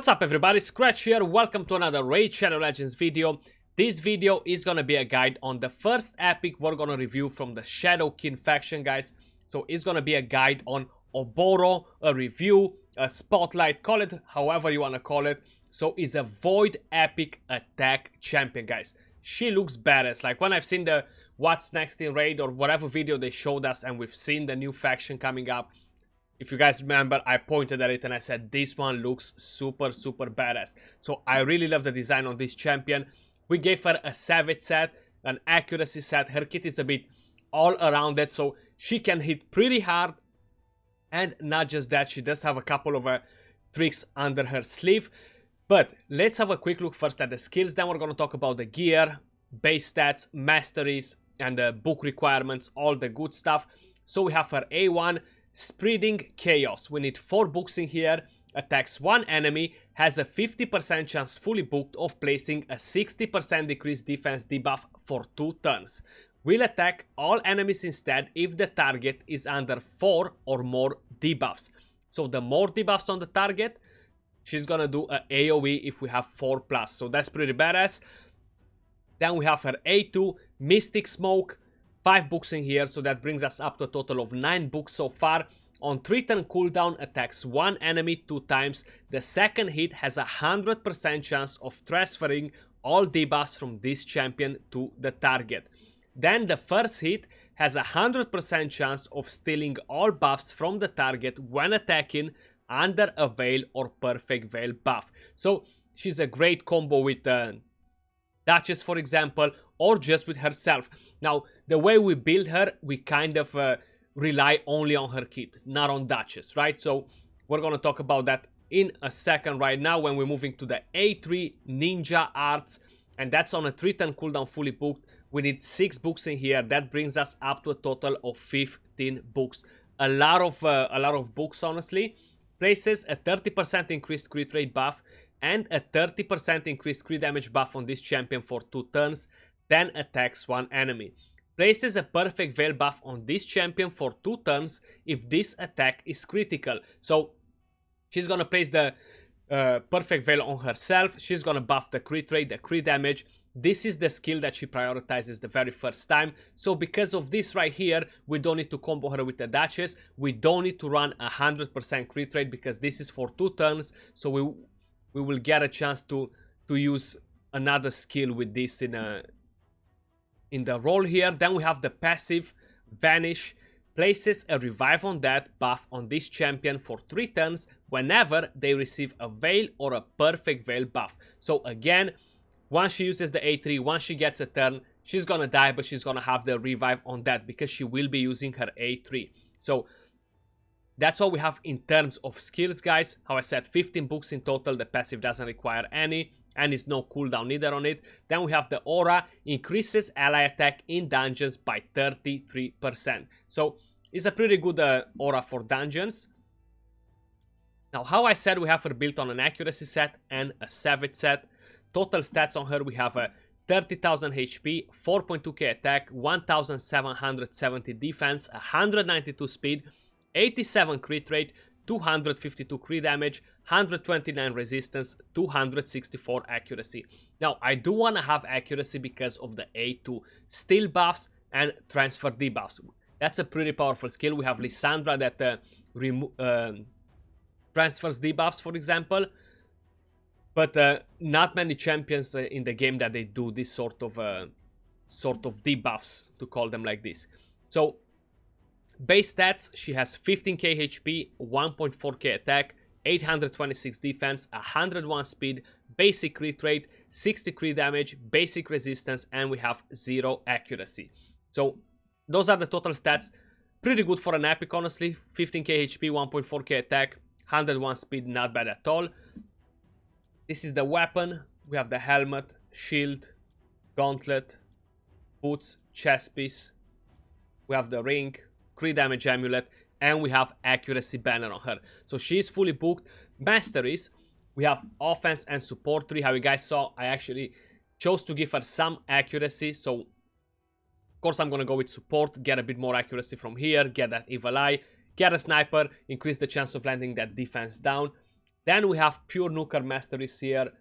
What's up everybody, Scratch here, welcome to another Raid Shadow Legends video. This video is gonna be a guide on the first epic we're gonna review from the Shadowkin faction, guys. So it's gonna be a guide on Oboro, a review, a spotlight, call it however you wanna call it. So it's a Void Epic Attack Champion, guys. She looks badass. Like when I've seen the What's Next in Raid or whatever video they showed us and we've seen the new faction coming up, if you guys remember, I pointed at it and I said this one looks super badass. So I really love the design on this champion. We gave her a savage set, an accuracy set. Her kit is a bit all around it, so she can hit pretty hard. And not just that, she does have a couple of tricks under her sleeve. But let's have a quick look first at the skills. Then we're going to talk about the gear, base stats, masteries, and the book requirements, all the good stuff. So we have her A1. Spreading Chaos. We need 4 books in here. Attacks one enemy. Has a 50% chance fully booked of placing a 60% decreased defense debuff for 2 turns. Will attack all enemies instead if the target is under 4 or more debuffs. So the more debuffs on the target, she's gonna do a AoE if we have 4+. So that's pretty badass. Then we have her A2. Mystic Smoke. 5 books in here, so that brings us up to a total of 9 books so far. On 3-turn cooldown, attacks one enemy 2 times. The second hit has a 100% chance of transferring all debuffs from this champion to the target. Then the first hit has a 100% chance of stealing all buffs from the target when attacking under a Veil or Perfect Veil buff. So she's a great combo with Duchess, for example, or just with herself. Now, the way we build her, we kind of rely only on her kit, not on Duchess, right? So we're going to talk about that in a second right now when we're moving to the A3 Ninja Arts, and that's on a 3-turn cooldown fully booked. We need 6 books in here. That brings us up to a total of 15 books. A lot of books, honestly. Places a 30% increased crit rate buff and a 30% increased crit damage buff on this champion for 2 turns, then attacks one enemy. Places a Perfect Veil buff on this champion for 2 turns if this attack is critical. So she's gonna place the Perfect Veil on herself, she's gonna buff the crit rate, the crit damage. This is the skill that she prioritizes the very first time. So because of this right here, we don't need to combo her with the Duchess. We don't need to run 100% crit rate because this is for 2 turns. So we will get a chance to use another skill with this in the role here. Then we have the passive Vanish. Places a revive on that buff on this champion for 3 turns whenever they receive a Veil or a Perfect Veil buff. So again, once she uses the A3, once she gets a turn, she's gonna die, but she's gonna have the revive on that because she will be using her A3. So that's what we have in terms of skills, guys. How I said, 15 books in total. The passive doesn't require any, and it's no cooldown either on it. Then we have the aura, increases ally attack in dungeons by 33%. So it's a pretty good aura for dungeons. Now, how I said, we have her built on an accuracy set and a savage set. Total stats on her, we have a 30,000 HP, 4.2k attack, 1,770 defense, 192 speed, 87 crit rate, 252 crit damage, 129 resistance, 264 accuracy. Now, I do want to have accuracy because of the A2 steal buffs and transfer debuffs. That's a pretty powerful skill. We have Lysandra that transfers debuffs, for example. But not many champions in the game that they do this sort of debuffs, to call them like this. So base stats, she has 15k HP, 1.4k attack, 826 defense, 101 speed, basic crit rate, 60 crit damage, basic resistance, and we have 0 accuracy. So those are the total stats. Pretty good for an epic, honestly. 15k HP, 1.4k attack, 101 speed, not bad at all. This is the weapon. We have the helmet, shield, gauntlet, boots, chest piece. We have the ring, crit damage amulet, and we have accuracy banner on her. So she is fully booked. Masteries, we have offense and support 3. How you guys saw, I actually chose to give her some accuracy. So of course I'm gonna go with support, get a bit more accuracy from here, get that evil eye, get a sniper, increase the chance of landing that defense down. Then we have pure Nuker Masteries here.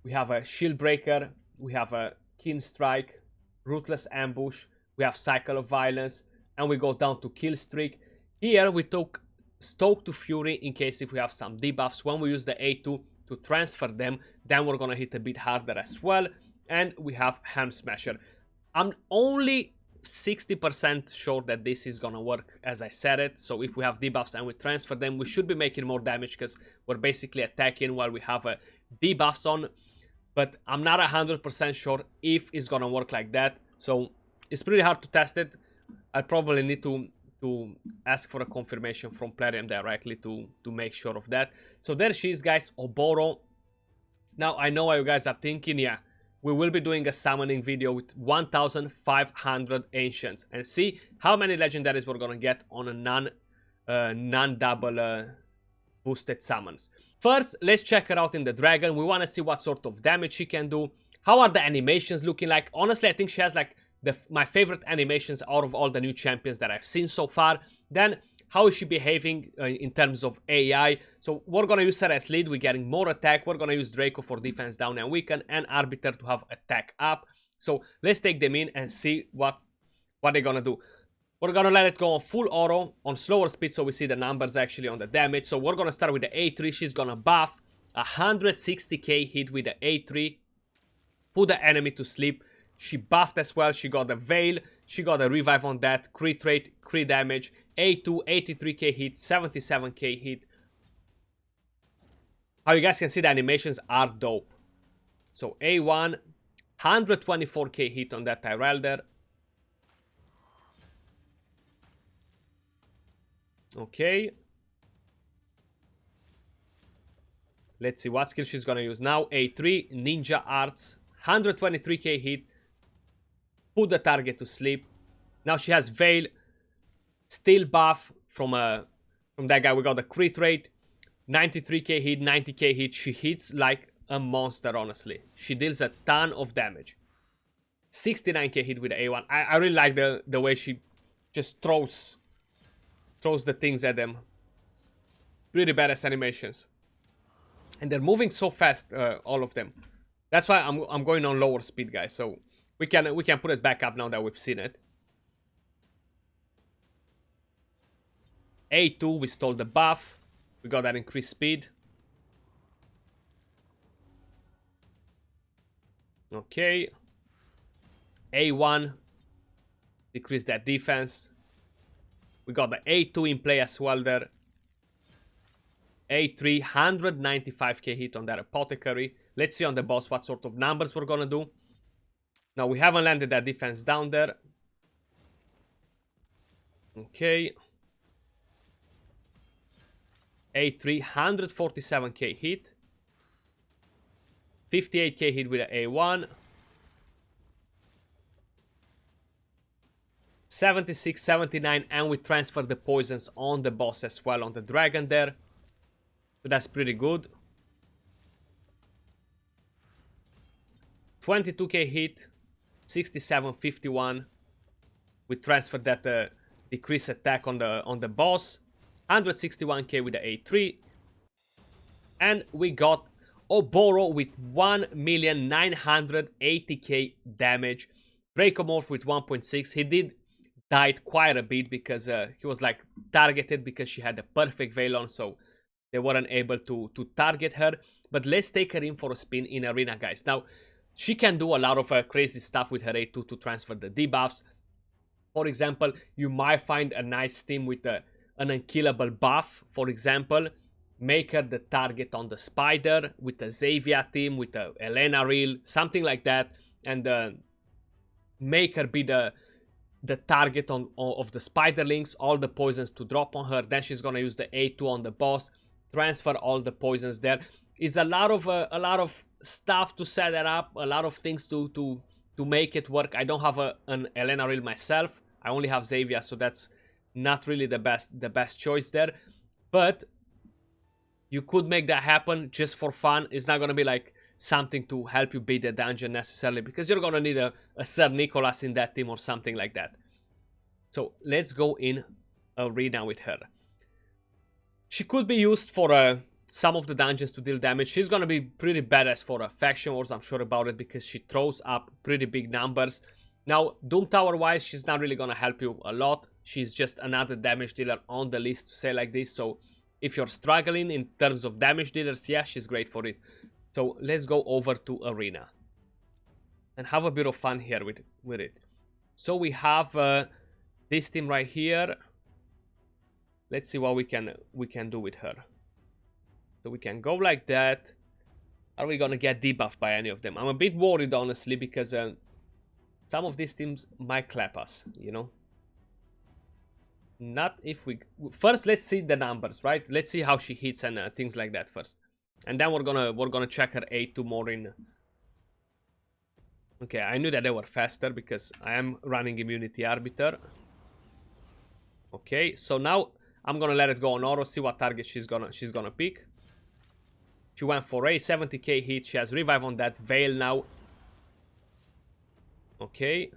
We have a Shield Breaker. We have a Keen Strike, Ruthless Ambush. We have Cycle of Violence. And we go down to Kill Streak. Here we took Stoke to Fury in case if we have some debuffs. When we use the A2 to transfer them, then we're gonna hit a bit harder as well. And we have Helm Smasher. I'm only 60% sure that this is gonna work as I said it. So if we have debuffs and we transfer them, we should be making more damage because we're basically attacking while we have debuffs on. But I'm not 100% sure if it's gonna work like that. So it's pretty hard to test it. I probably need to ask for a confirmation from Plarium directly to make sure of that. So there she is, guys, Oboro. Now I know how you guys are thinking, yeah, we will be doing a summoning video with 1500 ancients and see how many legendaries we're gonna get on a non-double boosted summons. First, let's check her out in the dragon. We want to see what sort of damage she can do. How are the animations looking like? Honestly, I think she has like my favorite animations out of all the new champions that I've seen so far. Then, how is she behaving in terms of AI? So we're gonna use her as lead. We're getting more attack. We're gonna use Draco for defense down and weaken, and Arbiter to have attack up. So let's take them in and see what they're gonna do. We're gonna let it go on full auto, on slower speed, so we see the numbers actually on the damage. So we're gonna start with the A3. She's gonna buff 160k hit with the A3. Put the enemy to sleep. She buffed as well. She got a Veil. She got a revive on that. Crit rate, crit damage. A2, 83k hit, 77k hit. How you guys can see, the animations are dope. So A1, 124k hit on that Tyrell there. Okay. Let's see what skill she's gonna use now. A3, Ninja Arts, 123k hit. Put the target to sleep. Now she has Veil. Still buff from that guy. We got the crit rate, 93k hit, 90k hit. She hits like a monster, honestly. She deals a ton of damage. 69k hit with the A1. I really like the way she just throws the things at them. Really badass animations. And they're moving so fast, all of them. That's why I'm going on lower speed, guys. So we can put it back up now that we've seen it. A2, we stole the buff. We got that increased speed. Okay. A1, decrease that defense. We got the A2 in play as well there. A3, 195k hit on that Apothecary. Let's see on the boss what sort of numbers we're gonna do. Now, we haven't landed that defense down there. Okay. A3, 147k hit. 58k hit with the A1. 76, 79, and we transfer the poisons on the boss as well, on the dragon there. So that's pretty good. 22k hit, 67, 51. We transfer that decrease attack on the boss. 161k with the A3. And we got Oboro with 1,980k damage. Dracomorph with 1.6. He died quite a bit because he was like targeted because she had the perfect veil on, so they weren't able to target her. But let's take her in for a spin in arena, guys. Now, she can do a lot of crazy stuff with her A2 to transfer the debuffs. For example, you might find a nice team with an unkillable buff. For example, make her the target on the spider with a Xavier team, with a Elena reel, something like that, and make her be the target of the spiderlings, all the poisons to drop on her. Then she's gonna use the A2 on the boss, transfer all the poisons there. It's a lot of stuff to set it up, a lot of things to make it work. I don't have an Elena reel myself. I only have Xavier, so that's not really the best choice there. But you could make that happen just for fun. It's not gonna be like something to help you beat the dungeon necessarily, because you're gonna need a Sir Nicholas in that team or something like that. So let's go in arena with her. She could be used for some of the dungeons to deal damage. She's gonna be pretty badass for a faction wars, I'm sure about it, because she throws up pretty big numbers. Now, Doom Tower wise, she's not really gonna help you a lot. She's just another damage dealer on the list, to say like this. So if you're struggling in terms of damage dealers, yeah, she's great for it. So let's go over to Arena and have a bit of fun here with it. So we have this team right here. Let's see what we can do with her. So we can go like that. Are we gonna get debuffed by any of them? I'm a bit worried, honestly, because some of these teams might clap us, you know. Not if we... First, let's see the numbers, right? Let's see how she hits and things like that first. And then we're gonna check her A2 more in... Okay, I knew that they were faster because I am running Immunity Arbiter. Okay, so now I'm gonna let it go on Oro, see what target she's gonna pick. She went for a 70k hit. She has revive on that Veil now. Okay.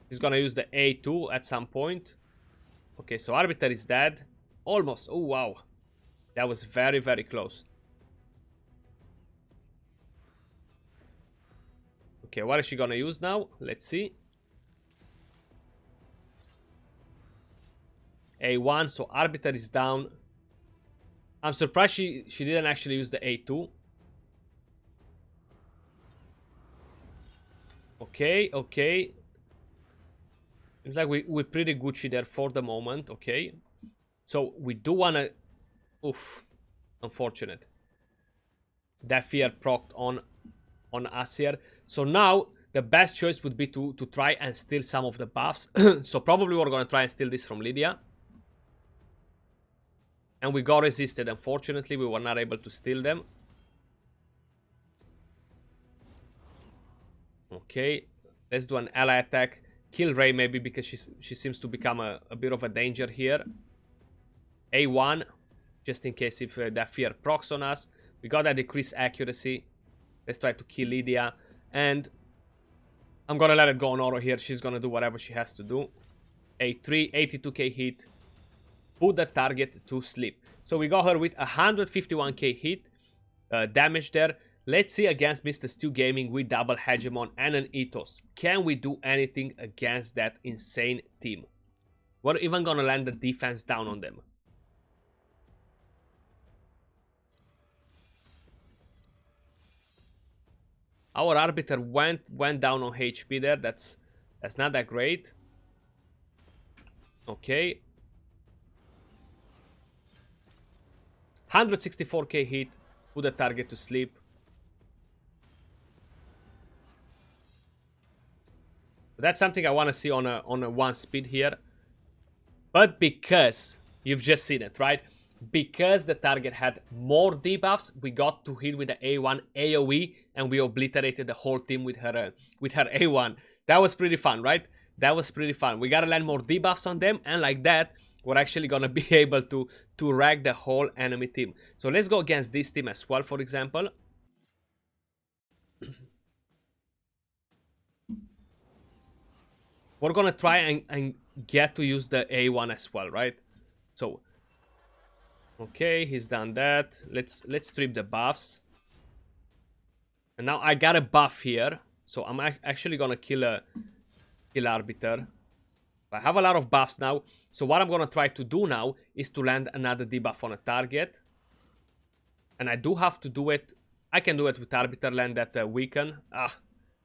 She's gonna use the A2 at some point. Okay, so Arbiter is dead. Almost. Oh, wow. That was very, very close. Okay, what is she gonna use now? Let's see. A1, so Arbiter is down. I'm surprised she didn't actually use the A2. Okay, okay. Seems like we're pretty Gucci there for the moment, okay. So we do wanna... Oof, unfortunate. That fear procced on us here. So now the best choice would be to try and steal some of the buffs. So probably we're gonna try and steal this from Lydia. And we got resisted. Unfortunately, we were not able to steal them. Okay, let's do an ally attack. Kill Ray maybe, because she seems to become a bit of a danger here. A1, just in case if that fear procs on us. We got that decreased accuracy. Let's try to kill Lydia. And I'm gonna let it go on Oro here. She's gonna do whatever she has to do. A3, 82k hit. Put the target to sleep. So we got her with 151k hit damage there. Let's see against Mr. Stu Gaming with double hegemon and an ethos. Can we do anything against that insane team? We're even gonna land the defense down on them. Our Arbiter went down on HP there. That's not that great. Okay. 164k hit. Put the target to sleep. That's something I want to see on a 1 speed here. But because you've just seen it, right? Because the target had more debuffs, we got to hit with the A1 AoE and we obliterated the whole team with her A1. That was pretty fun, right? That was pretty fun. We gotta land more debuffs on them, and like that, we're actually gonna be able to wreck the whole enemy team. So let's go against this team as well, for example. We're gonna try and get to use the A1 as well, right? So, okay, he's done that. Let's strip the buffs. And now I got a buff here, so I'm actually gonna kill Arbiter. I have a lot of buffs now, so what I'm gonna try to do now is to land another debuff on a target. And I do have to do it. I can do it with Arbiter, land that weaken. Ah,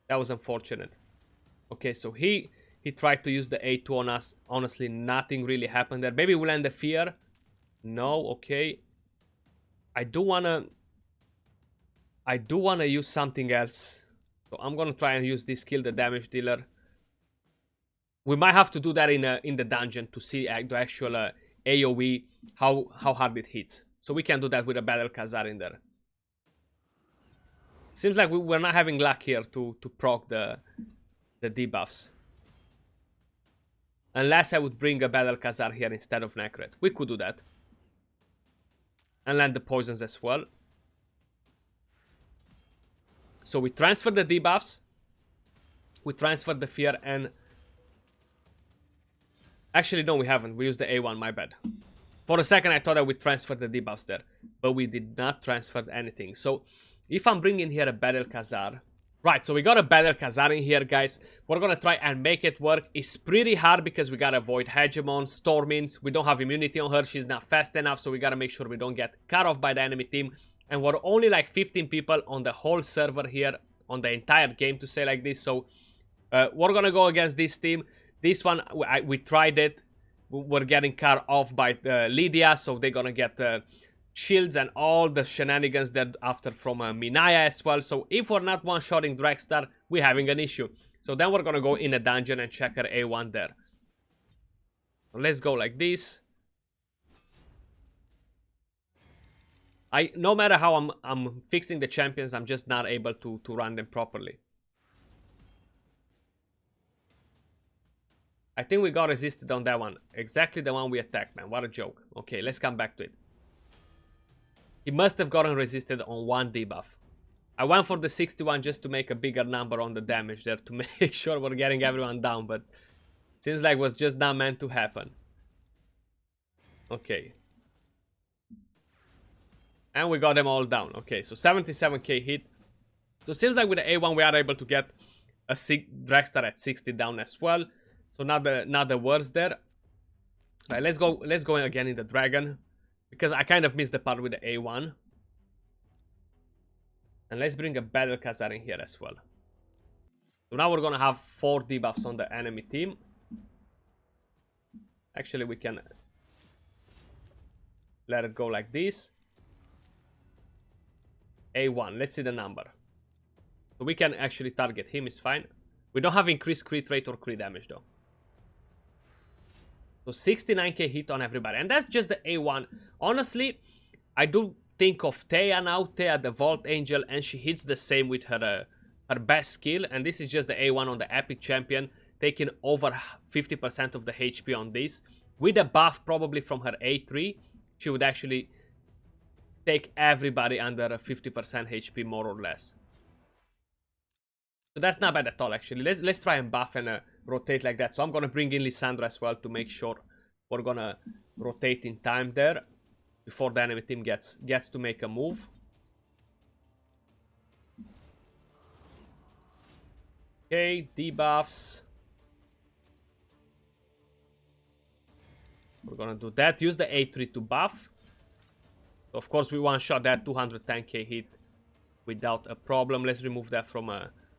that was unfortunate. Okay, so he tried to use the A2 on us. Honestly, nothing really happened there. Maybe we'll land the fear. No, okay. I do wanna use something else. So I'm gonna try and use this, kill the damage dealer. We might have to do that in the dungeon to see the actual AoE, how hard it hits. So we can do that with a Battle Khazar in there. Seems like we're not having luck here to proc the debuffs. Unless I would bring a Battle Khazar here instead of Necret. We could do that. And land the poisons as well. So we transfer the debuffs. We transfer the fear and... Actually, no, we haven't. We used the A1, my bad. For a second, I thought that we transferred the debuffs there, but we did not transfer anything. So if I'm bringing here a Battle Khazar, right, so we got a Battle Khazar in here, guys. We're gonna try and make it work. It's pretty hard because we gotta avoid Hegemon, Stormins. We don't have immunity on her. She's not fast enough, so we gotta make sure we don't get cut off by the enemy team. And we're only like 15 people on the whole server here, on the entire game, to say like this. So we're gonna go against this team. This one, we tried it. We're getting cut off by Lydia, so they're gonna get shields and all the shenanigans that after from Minaya as well. So if we're not one-shotting Dragstar, we're having an issue. So then we're gonna go in a dungeon and check her A1 there. So let's go like this. No matter how I'm fixing the champions, I'm just not able to run them properly. I think we got resisted on that one. Exactly the one we attacked, man. What a joke. Okay, let's come back to it. He must have gotten resisted on one debuff. I went for the 61 just to make a bigger number on the damage there, to make sure we're getting everyone down, but seems like it was just not meant to happen. Okay. And we got them all down. Okay, so 77k hit. So it seems like with the A1 we are able to get a Dragstar at 60 down as well. So not the worst there. Right, let's go again in the dragon, because I kind of missed the part with the A1. And let's bring a Battle Khazar in here as well. So now we're gonna have 4 debuffs on the enemy team. Actually, we can let it go like this. A1, let's see the number. So we can actually target him, it's fine. We don't have increased crit rate or crit damage though. So 69k hit on everybody. And that's just the A1. Honestly, I do think of Thea now. Thea, the Vault Angel, and she hits the same with her best skill. And this is just the A1 on the Epic Champion, taking over 50% of the HP on this. With a buff probably from her A3, she would actually take everybody under a 50% HP more or less. So that's not bad at all, actually. Let's try and buff and rotate like that. So I'm gonna bring in Lissandra as well to make sure we're gonna rotate in time there before the enemy team gets to make a move. Okay, debuffs. We're gonna do that. Use the A3 to buff. So of course, we one-shot that 210k hit without a problem. Let's remove that from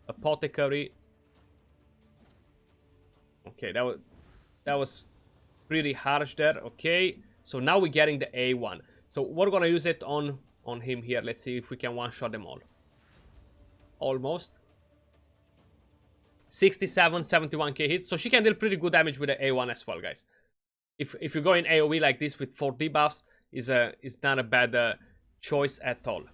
Apothecary. Okay, that was pretty harsh there. Okay, so now we're getting the A1. So we're gonna use it on him here. Let's see if we can one-shot them all. Almost. 67, 71k hits. So she can deal pretty good damage with the A1 as well, guys. If you go in AoE like this with 4 debuffs, is not a bad choice at all.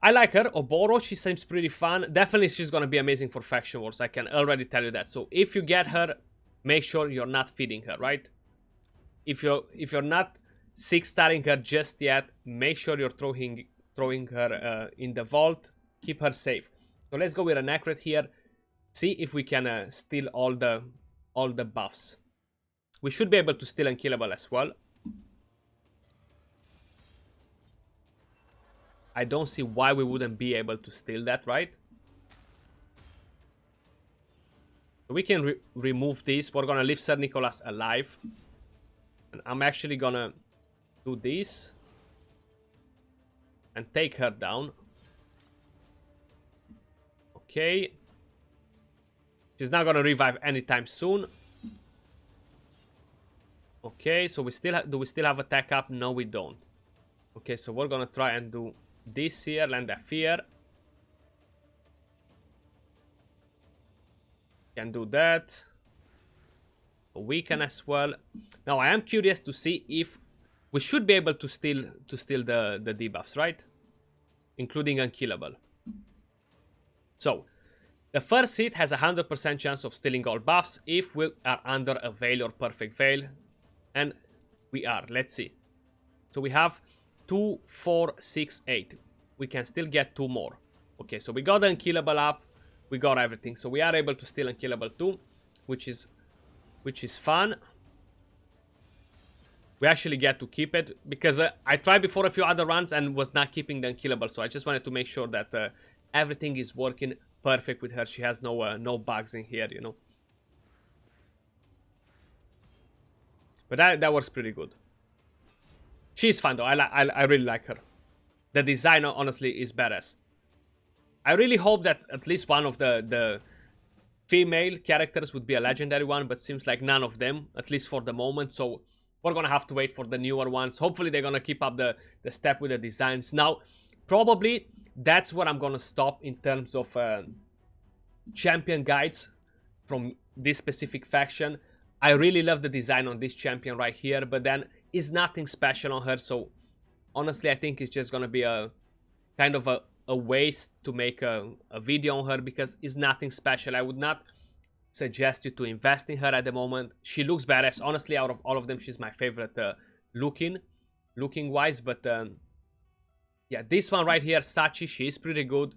I like her. Oboro, she seems pretty fun. Definitely she's gonna be amazing for Faction Wars. I can already tell you that. So if you get her, make sure you're not feeding her, right? If you're not 6-starring her just yet, make sure you're throwing her in the vault. Keep her safe. So let's go with an accurate here. See if we can steal all the buffs. We should be able to steal Unkillable as well. I don't see why we wouldn't be able to steal that, right? So we can remove this. We're gonna leave Sir Nicholas alive. And I'm actually gonna do this and take her down. Okay. She's not gonna revive anytime soon. Okay, so do we still have attack up? No, we don't. Okay, so we're gonna try and do this here, land a fear. Can do that. Weaken as well. Now I am curious to see if we should be able to steal the debuffs, right? Including Unkillable. So the first hit has a 100% chance of stealing all buffs if we are under a Veil or Perfect Veil. And we are. Let's see. So we have 2, 4, 6, 8. We can still get 2 more. Okay, so we got the Unkillable up. We got everything. So we are able to steal Unkillable too, which is fun. we actually get to keep it, because I tried before a few other runs and was not keeping the unkillable, so I just wanted to make sure that everything is working perfect with her. She has no bugs in here, you know. But that works pretty good. She's fun though. I really like her. The design honestly is badass. I really hope that at least one of the female characters would be a legendary one, but seems like none of them, at least for the moment. So we're gonna have to wait for the newer ones. Hopefully they're gonna keep up the step with the designs. Now, probably that's where I'm gonna stop in terms of champion guides from this specific faction. I really love the design on this champion right here, but then it's nothing special on her. So honestly, I think it's just gonna be a kind of a waste to make a video on her, because it's nothing special. I would not suggest you to invest in her at the moment. She looks badass. Honestly, out of all of them, she's my favorite looking wise. But yeah, this one right here, Sachi, she's pretty good.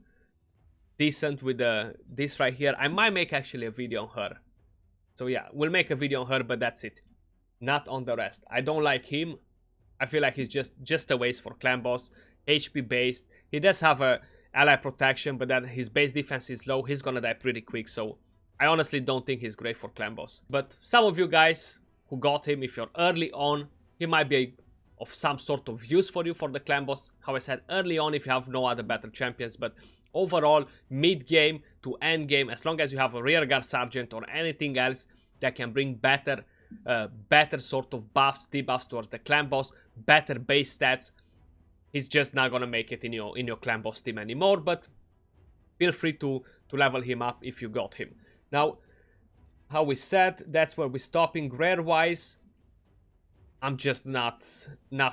Decent with this right here. I might make actually a video on her. So yeah, we'll make a video on her, but that's it. Not on the rest. I don't like him. I feel like he's just a waste for clan boss. HP based. He does have a ally protection, but then his base defense is low. He's gonna die pretty quick, so I honestly don't think he's great for clan boss. But some of you guys who got him, if you're early on, he might be of some sort of use for you for the clan boss. How I said, early on if you have no other better champions, but overall, mid game to end game, as long as you have a rearguard sergeant or anything else that can bring better sort of buffs, debuffs towards the clan boss, better base stats, he's just not gonna make it in your clan boss team anymore. But feel free to level him up if you got him. Now, how we said, that's where we're stopping. Rare wise, I'm just not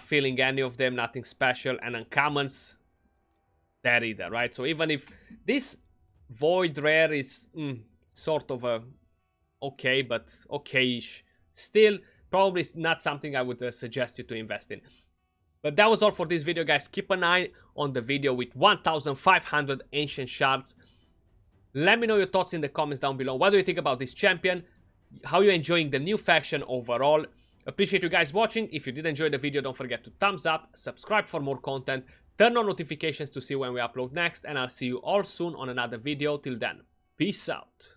feeling any of them, nothing special. And uncommons, that either, right? So even if this void rare is sort of a okay, but okay-ish, still probably not something I would suggest you to invest in. But that was all for this video, guys. Keep an eye on the video with 1,500 ancient shards. Let me know your thoughts in the comments down below. What do you think about this champion? How you enjoying the new faction overall? Appreciate you guys watching. If you did enjoy the video, don't forget to thumbs up, subscribe for more content, turn on notifications to see when we upload next, and I'll see you all soon on another video. Till then, peace out.